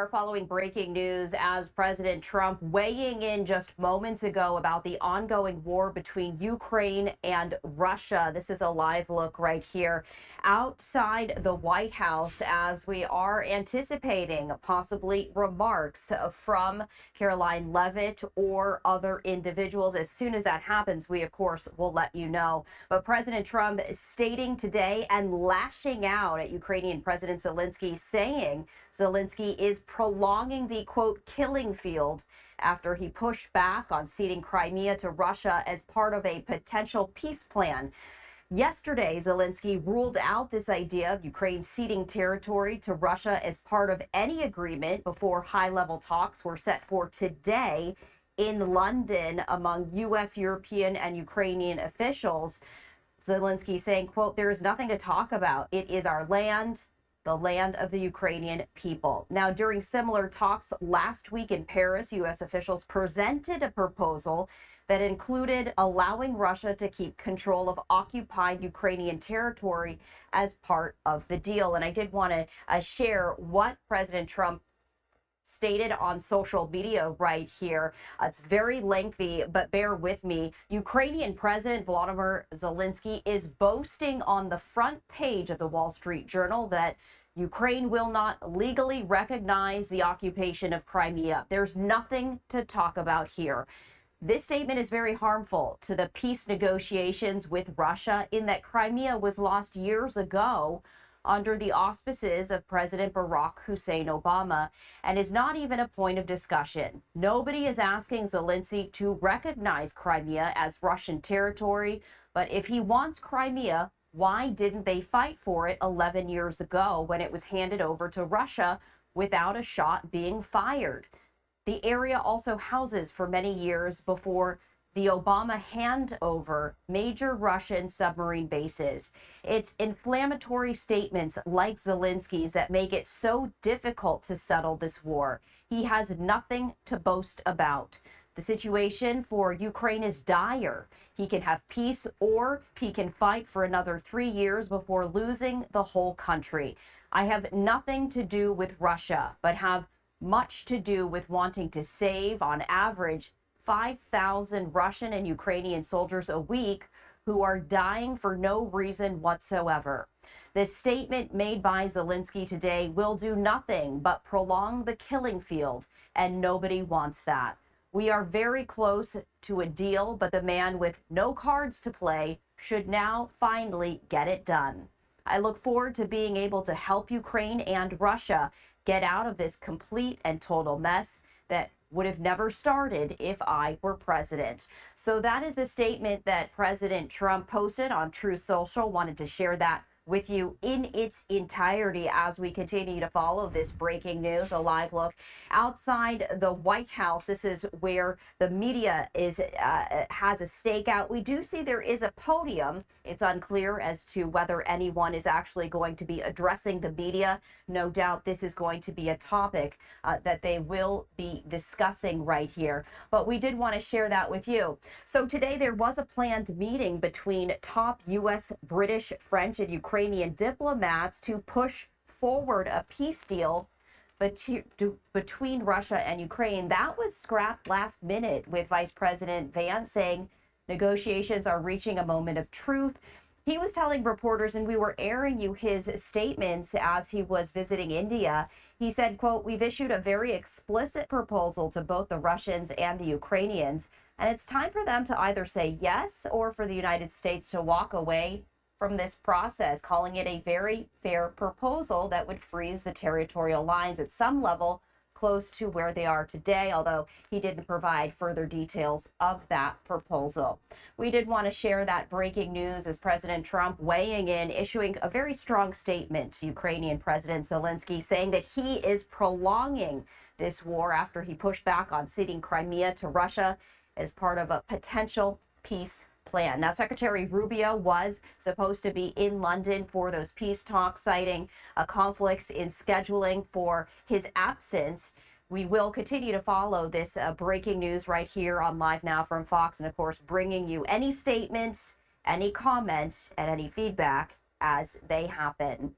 are following breaking news as President Trump weighing in just moments ago about the ongoing war between Ukraine and Russia. This is a live look right here outside the White House as we are anticipating possibly remarks from Caroline Leavitt or other individuals. As soon as that happens, we, of course, will let you know. But President Trump is stating today and lashing out at Ukrainian President Zelenskyy, saying Zelenskyy is prolonging the, quote, killing field after he pushed back on ceding Crimea to Russia as part of a potential peace plan. Yesterday, Zelenskyy ruled out this idea of Ukraine ceding territory to Russia as part of any agreement before high-level talks were set for today in London among U.S., European, and Ukrainian officials. Zelenskyy saying, quote, "There is nothing to talk about. It is our land, the land of the Ukrainian people." Now, during similar talks last week in Paris, U.S. officials presented a proposal that included allowing Russia to keep control of occupied Ukrainian territory as part of the deal. And I did want to share what President Trump stated on social media right here. It's very lengthy, but bear with me. Ukrainian President Volodymyr Zelenskyy is boasting on the front page of the Wall Street Journal that Ukraine will not legally recognize the occupation of Crimea. There's nothing to talk about here. This statement is very harmful to the peace negotiations with Russia, in that Crimea was lost years ago under the auspices of President Barack Hussein Obama, and is not even a point of discussion. Nobody is asking Zelenskyy to recognize Crimea as Russian territory, but if he wants Crimea, why didn't they fight for it 11 years ago when it was handed over to Russia without a shot being fired? The area also houses, for many years before the Obama handover, major Russian submarine bases. It's inflammatory statements like Zelensky's that make it so difficult to settle this war. He has nothing to boast about. The situation for Ukraine is dire. He can have peace, or he can fight for another 3 years before losing the whole country. I have nothing to do with Russia, but have much to do with wanting to save, on average, 5,000 Russian and Ukrainian soldiers a week who are dying for no reason whatsoever. The statement made by Zelenskyy today will do nothing but prolong the killing field, and nobody wants that. We are very close to a deal, but the man with no cards to play should now finally get it done. I look forward to being able to help Ukraine and Russia get out of this complete and total mess that would have never started if I were president. So that is the statement that President Trump posted on Truth Social. Wanted to share that with you in its entirety as we continue to follow this breaking news. A live look outside the White House. This is where the media has a stakeout. We do see there is a podium. It's unclear as to whether anyone is actually going to be addressing the media. No doubt this is going to be a topic that they will be discussing right here. But we did want to share that with you. So today there was a planned meeting between top U.S., British, French, and Ukrainian diplomats to push forward a peace deal between Russia and Ukraine. That was scrapped last minute, with Vice President Vance saying negotiations are reaching a moment of truth. He was telling reporters, and we were airing you his statements as he was visiting India. He said, quote, "We've issued a very explicit proposal to both the Russians and the Ukrainians, and it's time for them to either say yes or for the United States to walk away from this process," calling it a very fair proposal that would freeze the territorial lines at some level close to where they are today, although he didn't provide further details of that proposal. We did want to share that breaking news as President Trump weighing in, issuing a very strong statement to Ukrainian President Zelenskyy, saying that he is prolonging this war after he pushed back on ceding Crimea to Russia as part of a potential peace plan. Now, Secretary Rubio was supposed to be in London for those peace talks, citing conflicts in scheduling for his absence. We will continue to follow this breaking news right here on Live Now from Fox, and of course, bringing you any statements, any comments, and any feedback as they happen.